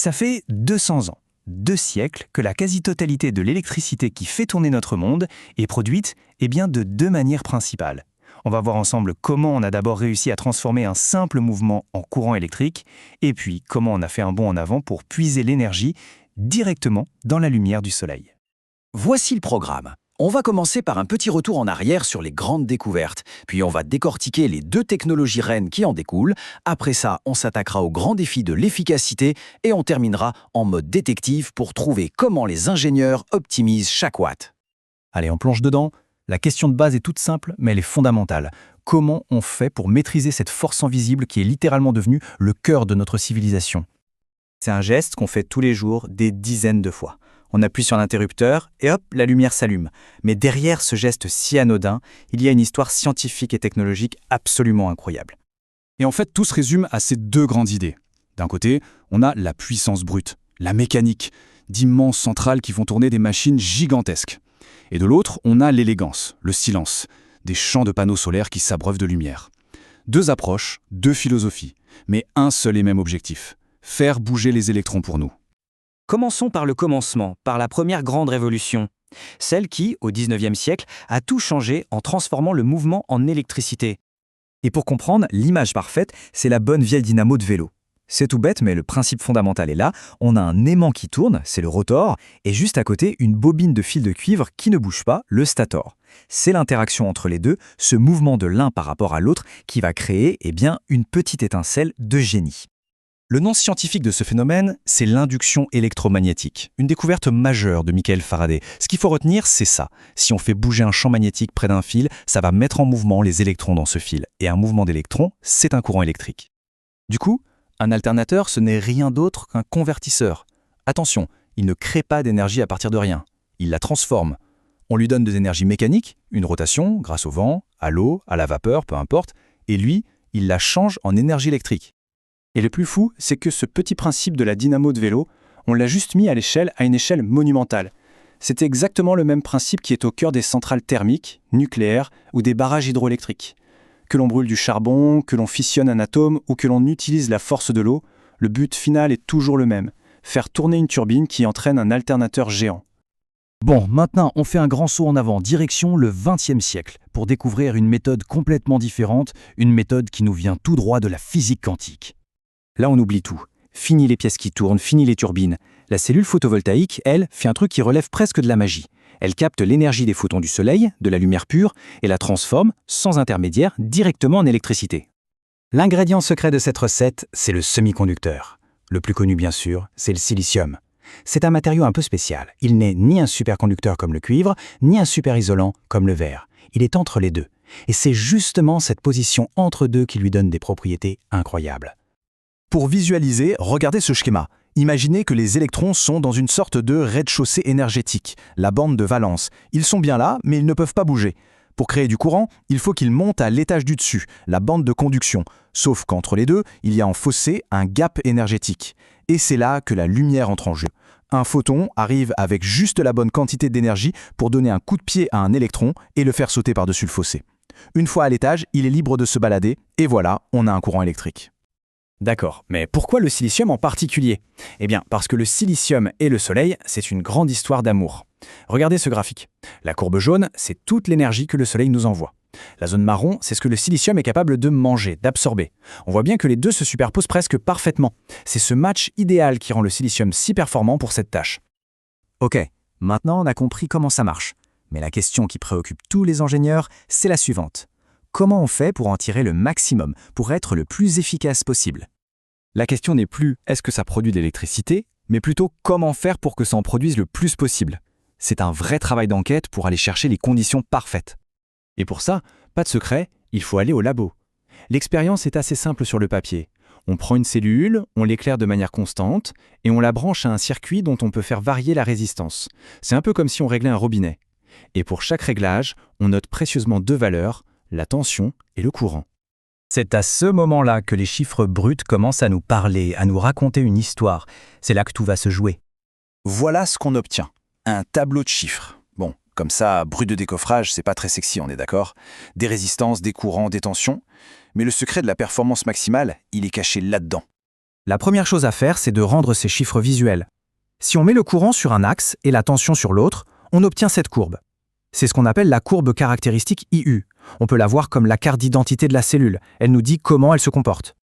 Ça fait 200 ans, 2 siècles, que la quasi-totalité de l'électricité qui fait tourner notre monde est produite de 2 manières principales. On va voir ensemble comment on a d'abord réussi à transformer un simple mouvement en courant électrique, et puis comment on a fait un bond en avant pour puiser l'énergie directement dans la lumière du soleil. Voici le programme. On va commencer par un petit retour en arrière sur les grandes découvertes, puis on va décortiquer les 2 technologies reines qui en découlent. Après ça, on s'attaquera au grand défi de l'efficacité et on terminera en mode détective pour trouver comment les ingénieurs optimisent chaque watt. Allez, on plonge dedans. La question de base est toute simple, mais elle est fondamentale. Comment on fait pour maîtriser cette force invisible qui est littéralement devenue le cœur de notre civilisation? C'est un geste qu'on fait tous les jours des dizaines de fois. On appuie sur l'interrupteur et hop, la lumière s'allume. Mais derrière ce geste si anodin, il y a une histoire scientifique et technologique absolument incroyable. Et en fait, tout se résume à ces 2 grandes idées. D'un côté, on a la puissance brute, la mécanique, d'immenses centrales qui font tourner des machines gigantesques. Et de l'autre, on a l'élégance, le silence, des champs de panneaux solaires qui s'abreuvent de lumière. 2 approches, 2 philosophies, mais un seul et même objectif, faire bouger les électrons pour nous. Commençons par le commencement, par la première grande révolution. Celle qui, au XIXe siècle, a tout changé en transformant le mouvement en électricité. Et pour comprendre, l'image parfaite, c'est la bonne vieille dynamo de vélo. C'est tout bête, mais le principe fondamental est là. On a un aimant qui tourne, c'est le rotor, et juste à côté, une bobine de fil de cuivre qui ne bouge pas, le stator. C'est l'interaction entre les deux, ce mouvement de l'un par rapport à l'autre, qui va créer une petite étincelle de génie. Le nom scientifique de ce phénomène, c'est l'induction électromagnétique, une découverte majeure de Michael Faraday. Ce qu'il faut retenir, c'est ça. Si on fait bouger un champ magnétique près d'un fil, ça va mettre en mouvement les électrons dans ce fil. Et un mouvement d'électrons, c'est un courant électrique. Du coup, un alternateur, ce n'est rien d'autre qu'un convertisseur. Attention, il ne crée pas d'énergie à partir de rien. Il la transforme. On lui donne des énergies mécaniques, une rotation, grâce au vent, à l'eau, à la vapeur, peu importe, et lui, il la change en énergie électrique. Et le plus fou, c'est que ce petit principe de la dynamo de vélo, on l'a juste mis à une échelle monumentale. C'est exactement le même principe qui est au cœur des centrales thermiques, nucléaires ou des barrages hydroélectriques. Que l'on brûle du charbon, que l'on fissionne un atome ou que l'on utilise la force de l'eau, le but final est toujours le même, faire tourner une turbine qui entraîne un alternateur géant. Bon, maintenant on fait un grand saut en avant, direction le XXe siècle, pour découvrir une méthode complètement différente, une méthode qui nous vient tout droit de la physique quantique. Là, on oublie tout. Fini les pièces qui tournent, fini les turbines. La cellule photovoltaïque, elle, fait un truc qui relève presque de la magie. Elle capte l'énergie des photons du soleil, de la lumière pure, et la transforme, sans intermédiaire, directement en électricité. L'ingrédient secret de cette recette, c'est le semi-conducteur. Le plus connu, bien sûr, c'est le silicium. C'est un matériau un peu spécial. Il n'est ni un superconducteur comme le cuivre, ni un super-isolant comme le verre. Il est entre les deux. Et c'est justement cette position entre deux qui lui donne des propriétés incroyables. Pour visualiser, regardez ce schéma. Imaginez que les électrons sont dans une sorte de rez-de-chaussée énergétique, la bande de valence. Ils sont bien là, mais ils ne peuvent pas bouger. Pour créer du courant, il faut qu'ils montent à l'étage du dessus, la bande de conduction. Sauf qu'entre les deux, il y a en fossé un gap énergétique. Et c'est là que la lumière entre en jeu. Un photon arrive avec juste la bonne quantité d'énergie pour donner un coup de pied à un électron et le faire sauter par-dessus le fossé. Une fois à l'étage, il est libre de se balader, et voilà, on a un courant électrique. D'accord, mais pourquoi le silicium en particulier? Eh bien, parce que le silicium et le soleil, c'est une grande histoire d'amour. Regardez ce graphique. La courbe jaune, c'est toute l'énergie que le soleil nous envoie. La zone marron, c'est ce que le silicium est capable de manger, d'absorber. On voit bien que les deux se superposent presque parfaitement. C'est ce match idéal qui rend le silicium si performant pour cette tâche. Ok, maintenant on a compris comment ça marche. Mais la question qui préoccupe tous les ingénieurs, c'est la suivante. Comment on fait pour en tirer le maximum, pour être le plus efficace possible? La question n'est plus « est-ce que ça produit de l'électricité ?», mais plutôt « comment faire pour que ça en produise le plus possible ?» C'est un vrai travail d'enquête pour aller chercher les conditions parfaites. Et pour ça, pas de secret, il faut aller au labo. L'expérience est assez simple sur le papier. On prend une cellule, on l'éclaire de manière constante, et on la branche à un circuit dont on peut faire varier la résistance. C'est un peu comme si on réglait un robinet. Et pour chaque réglage, on note précieusement 2 valeurs, la tension et le courant. C'est à ce moment-là que les chiffres bruts commencent à nous parler, à nous raconter une histoire. C'est là que tout va se jouer. Voilà ce qu'on obtient. Un tableau de chiffres. Bon, comme ça, brut de décoffrage, c'est pas très sexy, on est d'accord? Des résistances, des courants, des tensions. Mais le secret de la performance maximale, il est caché là-dedans. La première chose à faire, c'est de rendre ces chiffres visuels. Si on met le courant sur un axe et la tension sur l'autre, on obtient cette courbe. C'est ce qu'on appelle la courbe caractéristique IU. On peut la voir comme la carte d'identité de la cellule. Elle nous dit comment elle se comporte.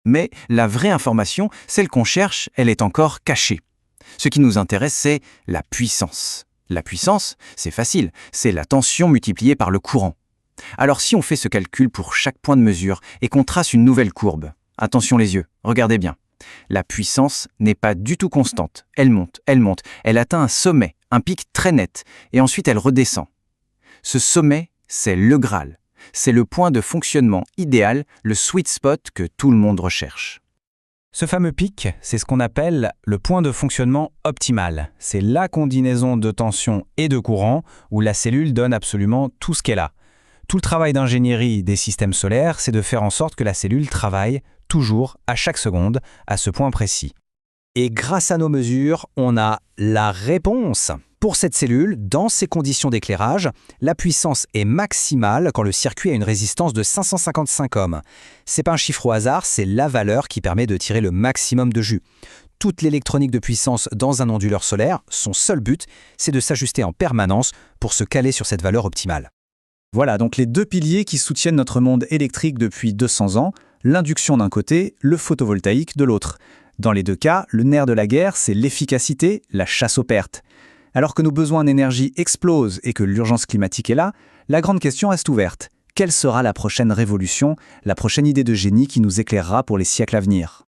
Mais la vraie information, celle qu'on cherche, elle est encore cachée. Ce qui nous intéresse, c'est la puissance. La puissance, c'est facile, c'est la tension multipliée par le courant. Alors si on fait ce calcul pour chaque point de mesure et qu'on trace une nouvelle courbe, attention les yeux, regardez bien. La puissance n'est pas du tout constante. Elle monte, elle atteint un sommet, un pic très net, et ensuite elle redescend. Ce sommet, c'est le Graal. C'est le point de fonctionnement idéal, le sweet spot que tout le monde recherche. Ce fameux pic, c'est ce qu'on appelle le point de fonctionnement optimal. C'est la combinaison de tension et de courant où la cellule donne absolument tout ce qu'elle a. Tout le travail d'ingénierie des systèmes solaires, c'est de faire en sorte que la cellule travaille toujours, à chaque seconde, à ce point précis. Et grâce à nos mesures, on a la réponse. Pour cette cellule, dans ces conditions d'éclairage, la puissance est maximale quand le circuit a une résistance de 555 ohms. C'est pas un chiffre au hasard, c'est la valeur qui permet de tirer le maximum de jus. Toute l'électronique de puissance dans un onduleur solaire, son seul but, c'est de s'ajuster en permanence pour se caler sur cette valeur optimale. Voilà donc les deux piliers qui soutiennent notre monde électrique depuis 200 ans, l'induction d'un côté, le photovoltaïque de l'autre. Dans les deux cas, le nerf de la guerre, c'est l'efficacité, la chasse aux pertes. Alors que nos besoins en énergie explosent et que l'urgence climatique est là, la grande question reste ouverte. Quelle sera la prochaine révolution, la prochaine idée de génie qui nous éclairera pour les siècles à venir ?